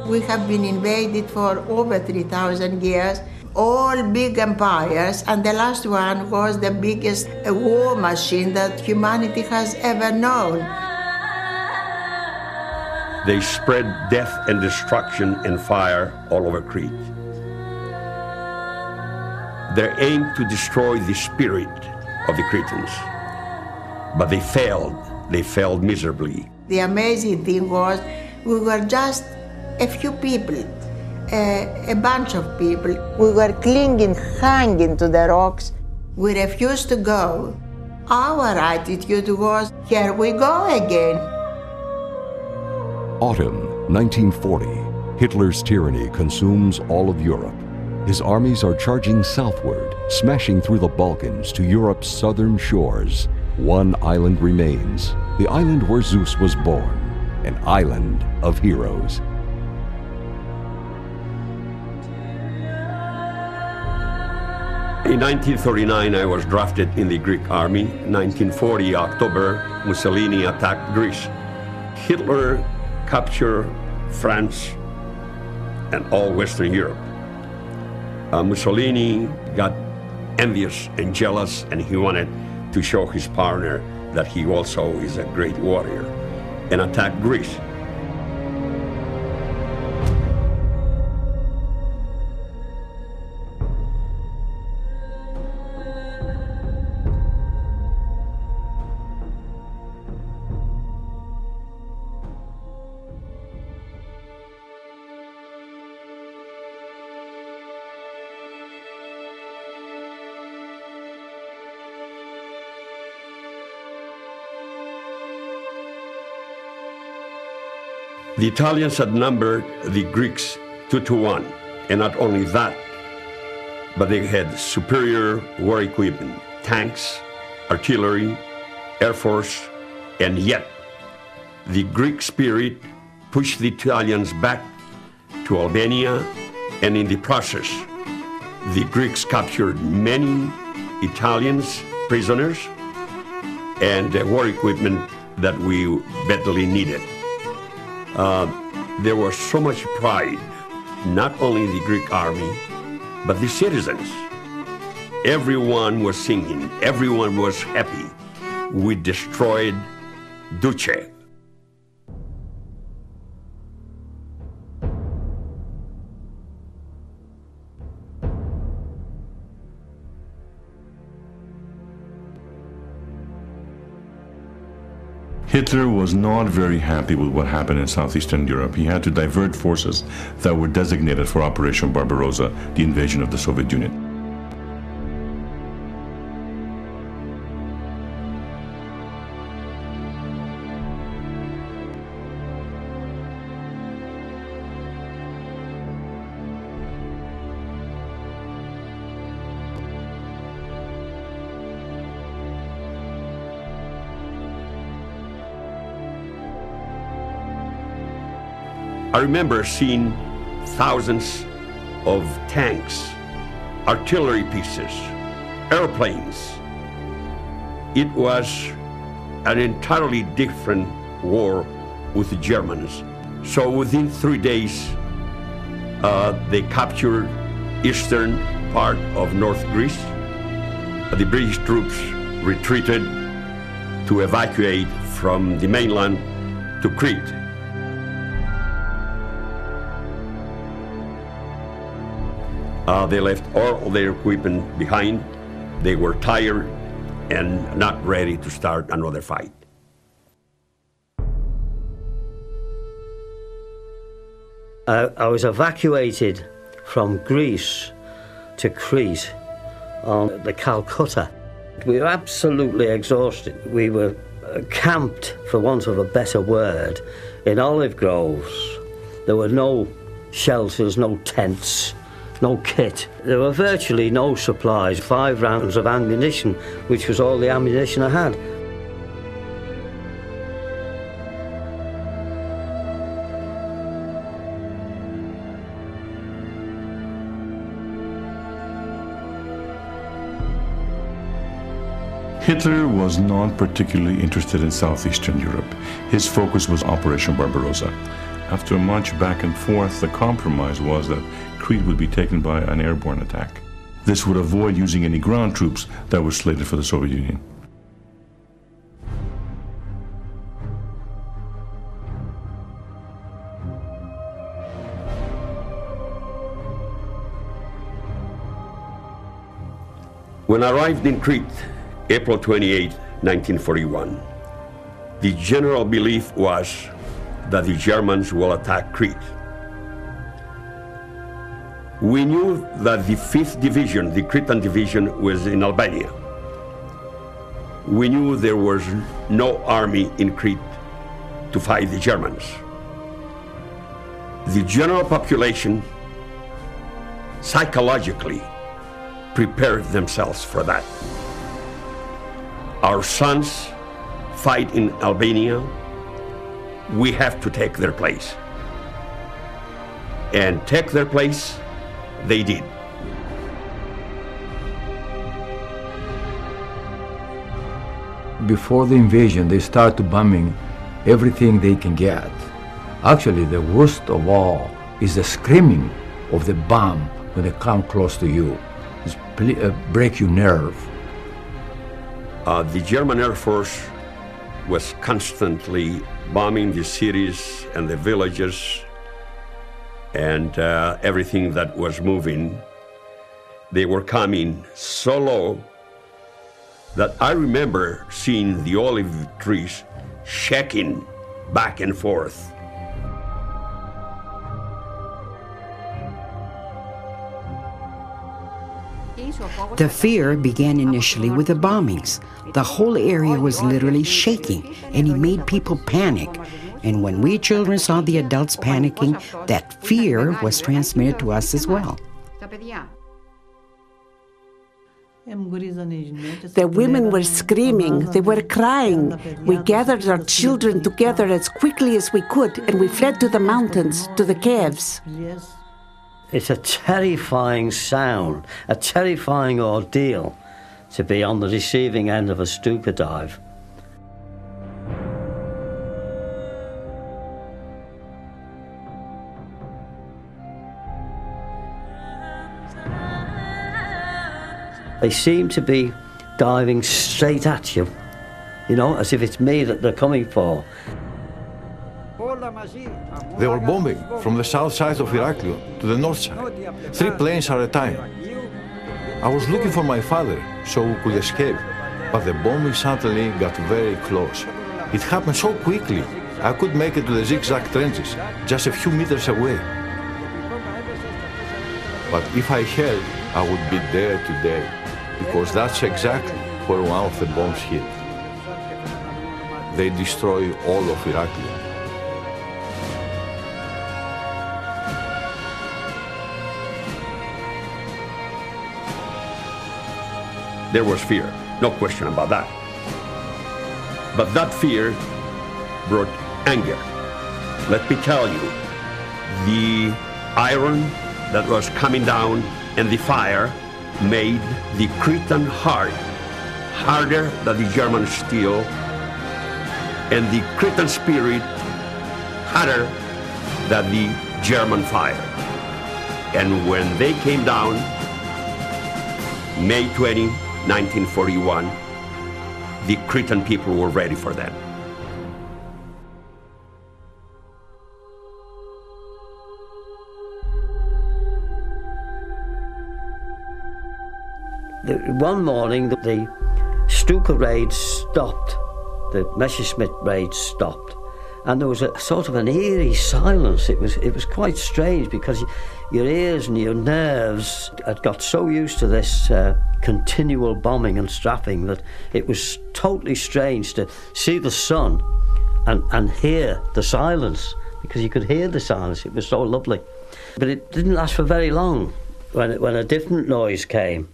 We have been invaded for over 3,000 years, all big empires, and the last one was the biggest war machine that humanity has ever known. They spread death and destruction and fire all over Crete. They aimed to destroy the spirit of the Cretans, but they failed miserably. The amazing thing was we were just a few people, a bunch of people. We were clinging, hanging to the rocks. We refused to go. Our attitude was, here we go again. Autumn 1940. Hitler's tyranny consumes all of Europe. His armies are charging southward, smashing through the Balkans to Europe's southern shores. One island remains, the island where Zeus was born, an island of heroes. In 1939, I was drafted in the Greek army. 1940, October, Mussolini attacked Greece. Hitler captured France and all Western Europe. Mussolini got envious and jealous, and he wanted to show his partner that he also is a great warrior, and attacked Greece. The Italians outnumbered the Greeks 2-1, and not only that, but they had superior war equipment, tanks, artillery, air force, and yet the Greek spirit pushed the Italians back to Albania, and in the process, the Greeks captured many Italians prisoners and war equipment that we badly needed. There was so much pride, not only in the Greek army, but the citizens. Everyone was singing, everyone was happy. We destroyed Duce. Hitler was not very happy with what happened in southeastern Europe. He had to divert forces that were designated for Operation Barbarossa, the invasion of the Soviet Union. I remember seeing thousands of tanks, artillery pieces, airplanes. It was an entirely different war with the Germans. So within 3 days, they captured eastern part of North Greece. The British troops retreated to evacuate from the mainland to Crete. They left all their equipment behind. They were tired and not ready to start another fight. I was evacuated from Greece to Crete on the Calcutta. We were absolutely exhausted. We were camped, for want of a better word, in olive groves. There were no shelters, no tents, no kit. There were virtually no supplies, 5 rounds of ammunition, which was all the ammunition I had. Hitler was not particularly interested in southeastern Europe. His focus was Operation Barbarossa. After much back and forth, the compromise was that Crete would be taken by an airborne attack. This would avoid using any ground troops that were slated for the Soviet Union. When I arrived in Crete, April 28, 1941, the general belief was that the Germans will attack Crete. We knew that the 5th Division, the Cretan Division, was in Albania. We knew there was no army in Crete to fight the Germans. The general population psychologically prepared themselves for that. Our sons fight in Albania. We have to take their place. And take their place, they did. Before the invasion, they start bombing everything they can get. Actually, the worst of all is the screaming of the bomb when they come close to you. It breaks your nerve. The German Air Force was constantly bombing the cities and the villages and everything that was moving. They were coming so low that I remember seeing the olive trees shaking back and forth. The fear began initially with the bombings. The whole area was literally shaking, and it made people panic. And when we children saw the adults panicking, that fear was transmitted to us as well. The women were screaming, they were crying. We gathered our children together as quickly as we could, and we fled to the mountains, to the caves. It's a terrifying sound, a terrifying ordeal to be on the receiving end of a Stuka dive. They seem to be diving straight at you, you know, as if it's me that they're coming for. They were bombing from the south side of Heraklion to the north side, 3 planes at a time. I was looking for my father so we could escape, but the bombing suddenly got very close. It happened so quickly, I could make it to the zigzag trenches, just a few meters away. But if I had, I would be there today, because that's exactly where one of the bombs hit. They destroy all of Heraklion. There was fear, no question about that. But that fear brought anger. Let me tell you, the iron that was coming down and the fire made the Cretan hard, harder than the German steel, and the Cretan spirit harder than the German fire. And when they came down, May 20, 1941, the Cretan people were ready for that. One morning, the Stuka raids stopped, the Messerschmitt raids stopped, and there was a sort of an eerie silence. It was quite strange because your ears and your nerves had got so used to this continual bombing and strapping that it was totally strange to see the sun and hear the silence, because you could hear the silence. It was so lovely. But it didn't last for very long when a different noise came.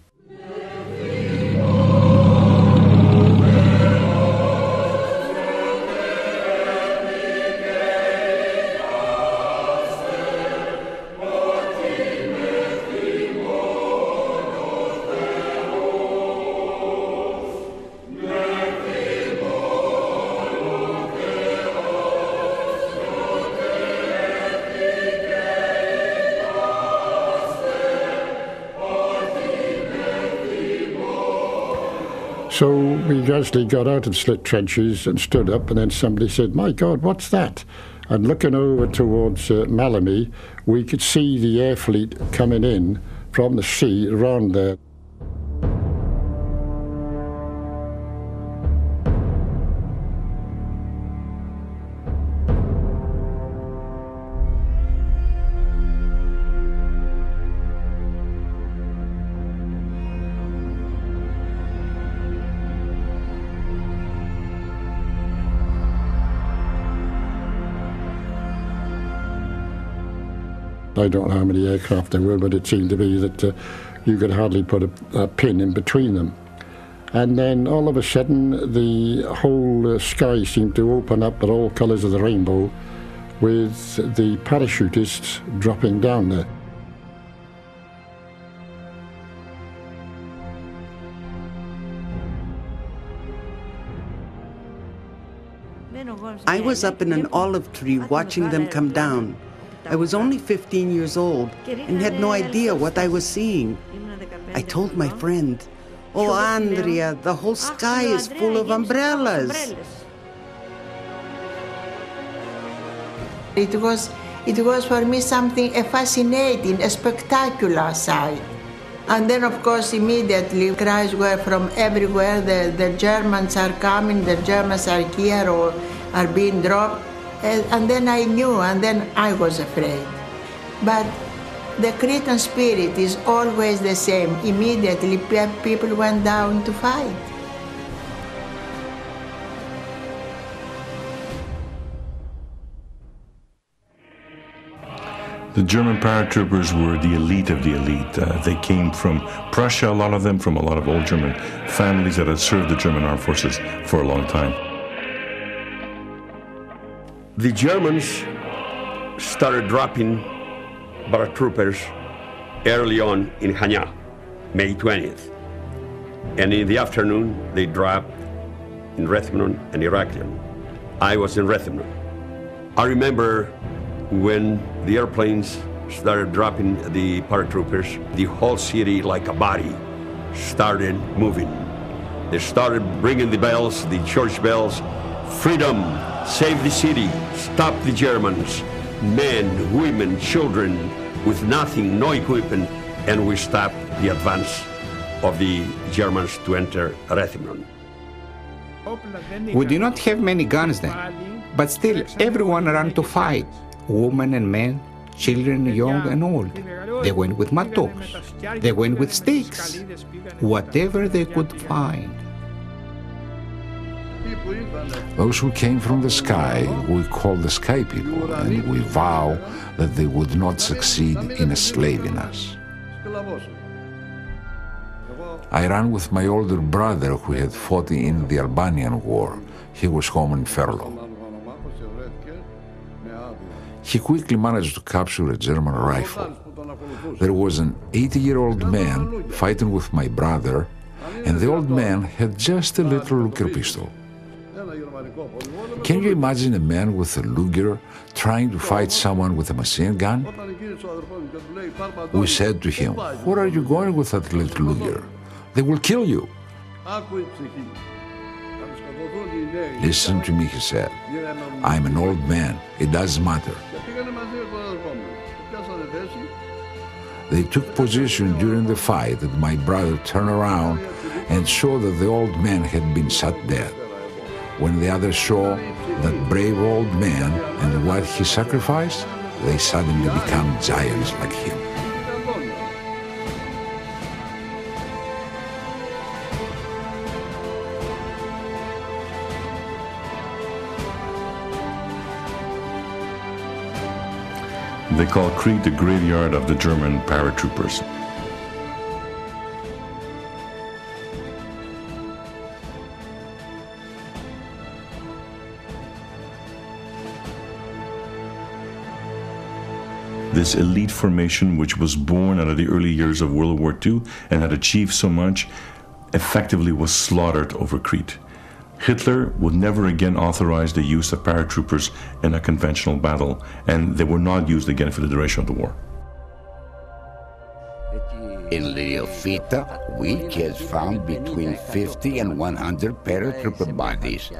So we gradually got out of slit trenches and stood up, and then somebody said, "My God, what's that?" And looking over towards Malamy, we could see the air fleet coming in from the sea around there. I don't know how many aircraft there were, but it seemed to be that you could hardly put a pin in between them. And then all of a sudden, the whole sky seemed to open up at all colours of the rainbow, with the parachutists dropping down there. I was up in an olive tree watching them come down. I was only 15 years old and had no idea what I was seeing. I told my friend, "Oh, Andrea, the whole sky is full of umbrellas." It was for me something, a fascinating, a spectacular sight. And then, of course, immediately cries were from everywhere, the Germans are coming, the Germans are here or are being dropped. And then I knew, and then I was afraid. But the Cretan spirit is always the same. Immediately people went down to fight. The German paratroopers were the elite of the elite. They came from Prussia, a lot of them, from a lot of old German families that had served the German armed forces for a long time. The Germans started dropping paratroopers early on in Hanya, May 20th. And in the afternoon, they dropped in РΕΘΥΜΝΟ and Heraklion. I was in ΡΕΘΥΜΝΟ. I remember when the airplanes started dropping the paratroopers, the whole city, like a body, started moving. They started bringing the bells, the church bells, freedom, save the city, stop the Germans, men, women, children, with nothing, no equipment, and we stopped the advance of the Germans to enter ΡΕΘΥΜΝΟ. We did not have many guns then, but still everyone ran to fight, women and men, children young and old. They went with mattocks, they went with sticks, whatever they could find. Those who came from the sky we call the sky people, and we vow that they would not succeed in enslaving us. I ran with my older brother who had fought in the Albanian War. He was home in furlough. He quickly managed to capture a German rifle. There was an 80-year-old man fighting with my brother, and the old man had just a little Luger pistol. Can you imagine a man with a Luger trying to fight someone with a machine gun? We said to him, "Where are you going with that little Luger? They will kill you." "Listen to me," he said. "I'm an old man. It doesn't matter." They took position during the fight, and my brother turned around and saw that the old man had been shot dead. When the others saw that brave old man and what he sacrificed, they suddenly became giants like him. They call Crete the graveyard of the German paratroopers. This elite formation, which was born out of the early years of World War II and had achieved so much, effectively was slaughtered over Crete. Hitler would never again authorize the use of paratroopers in a conventional battle, and they were not used again for the duration of the war. In Leofita, we kids found between 50 and 100 paratrooper bodies.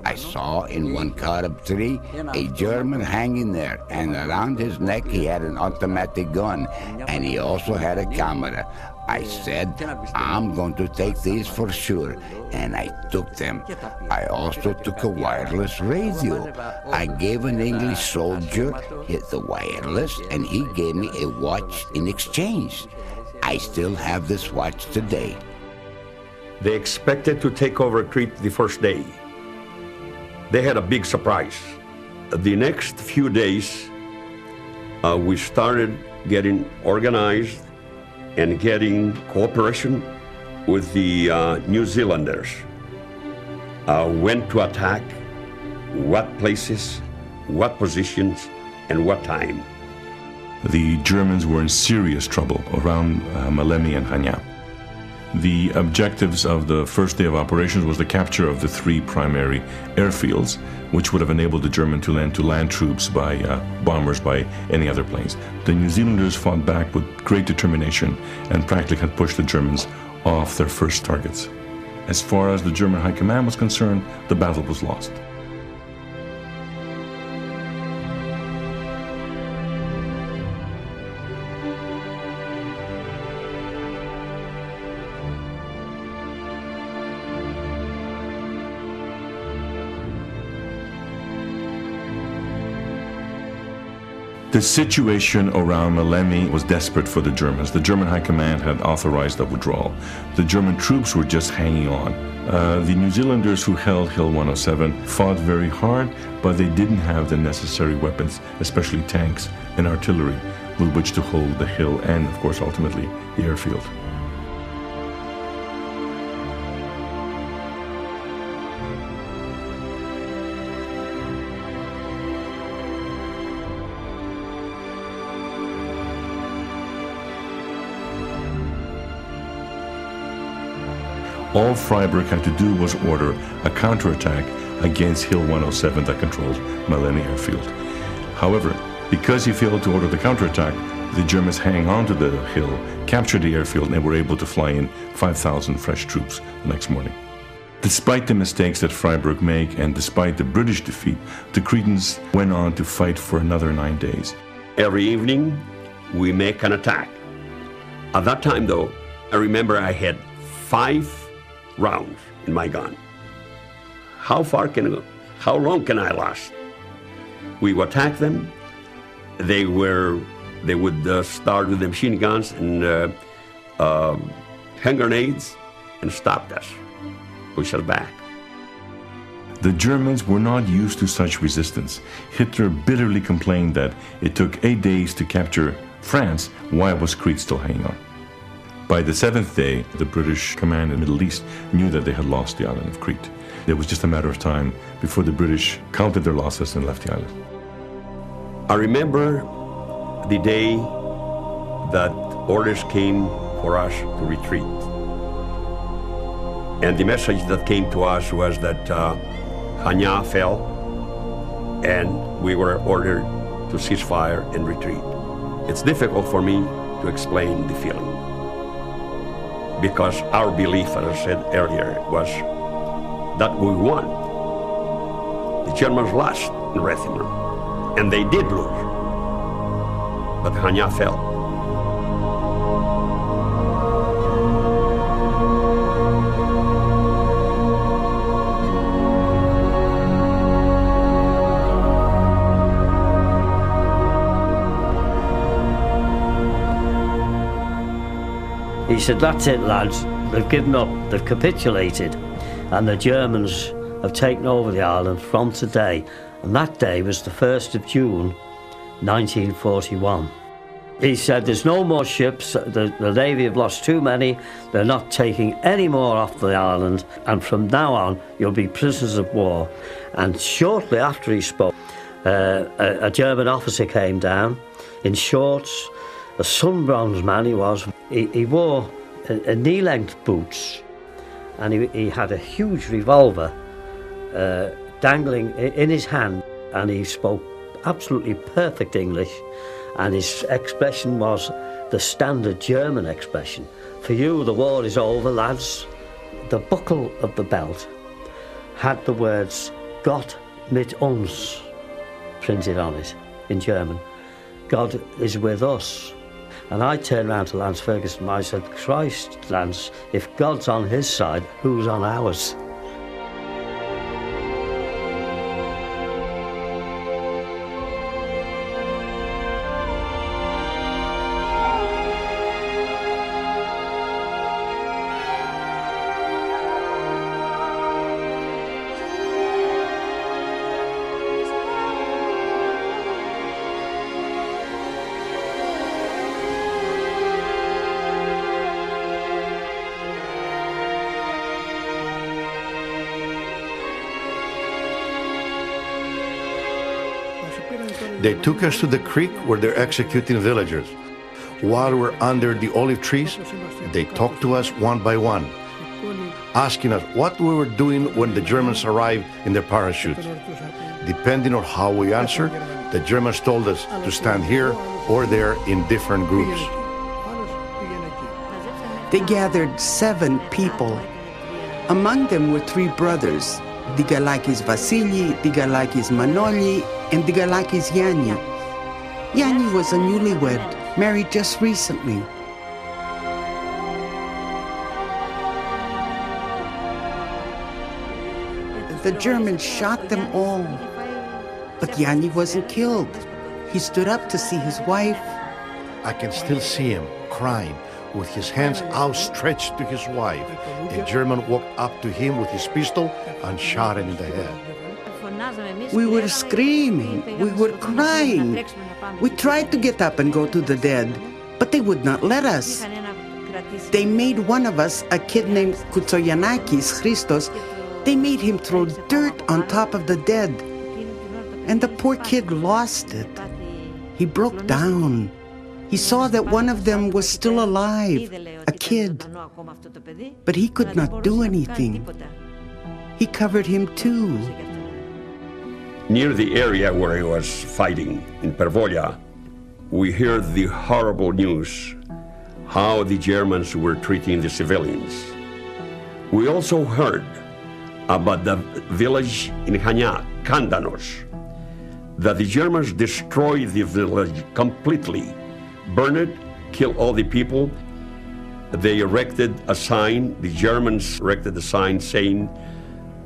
I saw in one cut-up tree a German hanging there, and around his neck he had an automatic gun, and he also had a camera. I said, I'm going to take these for sure, and I took them. I also took a wireless radio. I gave an English soldier the wireless, and he gave me a watch in exchange. I still have this watch today. They expected to take over Crete the first day. They had a big surprise. The next few days, we started getting organized and getting cooperation with the New Zealanders. When to attack, what places, what positions, and what time. The Germans were in serious trouble around Malemi and Hanya. The objectives of the first day of operations was the capture of the 3 primary airfields, which would have enabled the German to land troops by bombers, by any other planes. The New Zealanders fought back with great determination and practically had pushed the Germans off their first targets. As far as the German High Command was concerned, the battle was lost. The situation around Malemi was desperate for the Germans. The German High Command had authorized a withdrawal. The German troops were just hanging on. The New Zealanders who held Hill 107 fought very hard, but they didn't have the necessary weapons, especially tanks and artillery, with which to hold the hill and, of course, ultimately, the airfield. All Freiburg had to do was order a counterattack against Hill 107 that controlled Malemi Airfield. However, because he failed to order the counterattack, the Germans hang on to the hill, captured the airfield, and were able to fly in 5,000 fresh troops the next morning. Despite the mistakes that Freiburg made and despite the British defeat, the Cretans went on to fight for another 9 days. Every evening, we make an attack. At that time, though, I remember I had 5 rounds in my gun. How long can I last? We would attack them. They would start with the machine guns and hand grenades and stopped us, push us back. The Germans were not used to such resistance. Hitler bitterly complained that it took 8 days to capture France. Why was Crete still hanging on? By the 7th day, the British command in the Middle East knew that they had lost the island of Crete. It was just a matter of time before the British counted their losses and left the island. I remember the day that orders came for us to retreat. And the message that came to us was that Hanya fell and we were ordered to cease fire and retreat. It's difficult for me to explain the feeling, because our belief, as I said earlier, was that we won. The Germans lost in РΕΘΥΜΝΟ, and they did lose, but Hanya fell. He said, that's it, lads, they've given up, they've capitulated, and the Germans have taken over the island from today. And that day was the 1st of June, 1941. He said, there's no more ships, the Navy have lost too many, they're not taking any more off the island, and from now on, you'll be prisoners of war. And shortly after he spoke, a German officer came down in shorts, a sun-bronzed man he was. He wore a knee-length boots, and he had a huge revolver dangling in his hand, and he spoke absolutely perfect English, and his expression was, the standard German expression. For you, the war is over, lads. The buckle of the belt had the words Gott mit uns printed on it in German. God is with us. And I turned around to Lance Ferguson and I said, Christ, Lance, if God's on his side, who's on ours? They took us to the creek where they're executing villagers. While we're under the olive trees, they talked to us one by one, asking us what we were doing when the Germans arrived in their parachutes. Depending on how we answered, the Germans told us to stand here or there in different groups. They gathered 7 people. Among them were 3 brothers, Digalakis Vasili, Digalakis Manoli, and Digalakis Yanni. Yanni was a newlywed, married just recently. The Germans shot them all, but Yanni wasn't killed. He stood up to see his wife. I can still see him crying with his hands outstretched to his wife. A German walked up to him with his pistol and shot him in the head. We were screaming, we were crying. We tried to get up and go to the dead, but they would not let us. They made one of us, a kid named Kutsoyanakis Christos, they made him throw dirt on top of the dead. And the poor kid lost it. He broke down. He saw that one of them was still alive, a kid, but he could not do anything. He covered him too. Near the area where he was fighting, in Pervolia, we heard the horrible news, how the Germans were treating the civilians. We also heard about the village in Hanya, Kandanos, that the Germans destroyed the village completely, burned it, killed all the people. They erected a sign, the Germans erected a sign saying,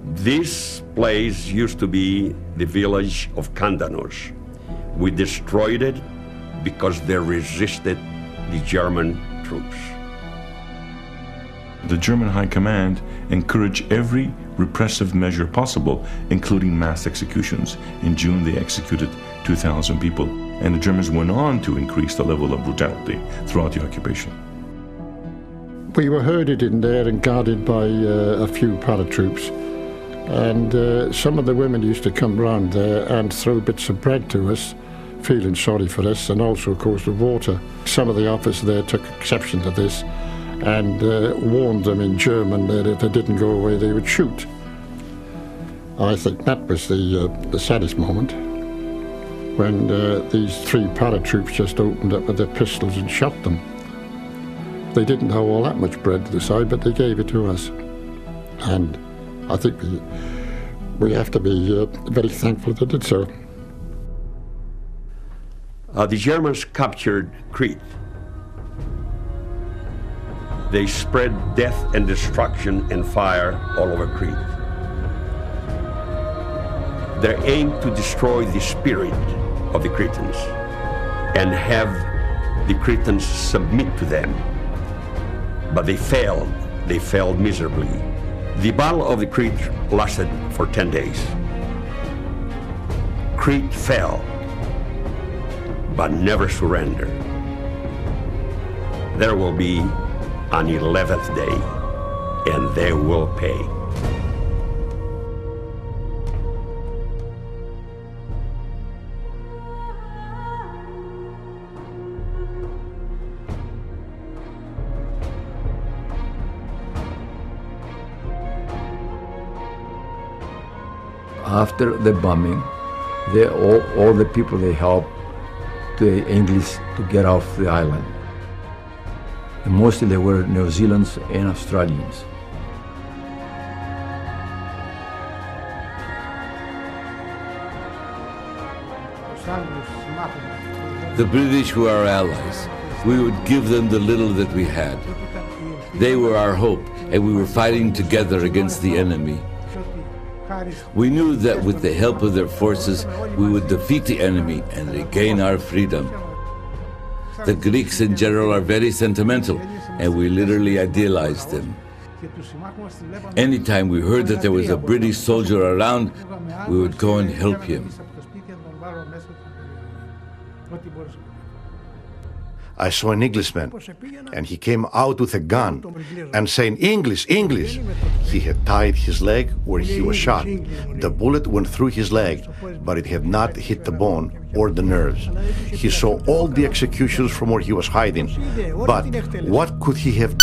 this place used to be the village of Kandanos. We destroyed it because they resisted the German troops. The German High Command encouraged every repressive measure possible, including mass executions. In June, they executed 2,000 people, and the Germans went on to increase the level of brutality throughout the occupation. We were herded in there and guarded by a few paratroops, and some of the women used to come round there and throw bits of bread to us, feeling sorry for us, and also, of course, the water. Some of the officers there took exception to this and warned them in German that if they didn't go away, they would shoot. I think that was the saddest moment, when these 3 paratroops just opened up with their pistols and shot them. They didn't have all that much bread to the side, but they gave it to us. And I think we have to be very thankful they did so. The Germans captured Crete. They spread death and destruction and fire all over Crete. Their aim to destroy the spirit of the Cretans and have the Cretans submit to them. But they failed miserably. The Battle of the Crete lasted for 10 days. Crete fell, but never surrendered. There will be an 11th day, and they will pay. After the bombing, all the people they helped the English to get off the island. And mostly they were New Zealanders and Australians. The British were our allies. We would give them the little that we had. They were our hope, and we were fighting together against the enemy. We knew that with the help of their forces, we would defeat the enemy and regain our freedom. The Greeks in general are very sentimental, and we literally idealized them. Anytime we heard that there was a British soldier around, we would go and help him. I saw an Englishman, and he came out with a gun and saying, "English, English." He had tied his leg where he was shot. The bullet went through his leg, but it had not hit the bone or the nerves. He saw all the executions from where he was hiding, but what could he have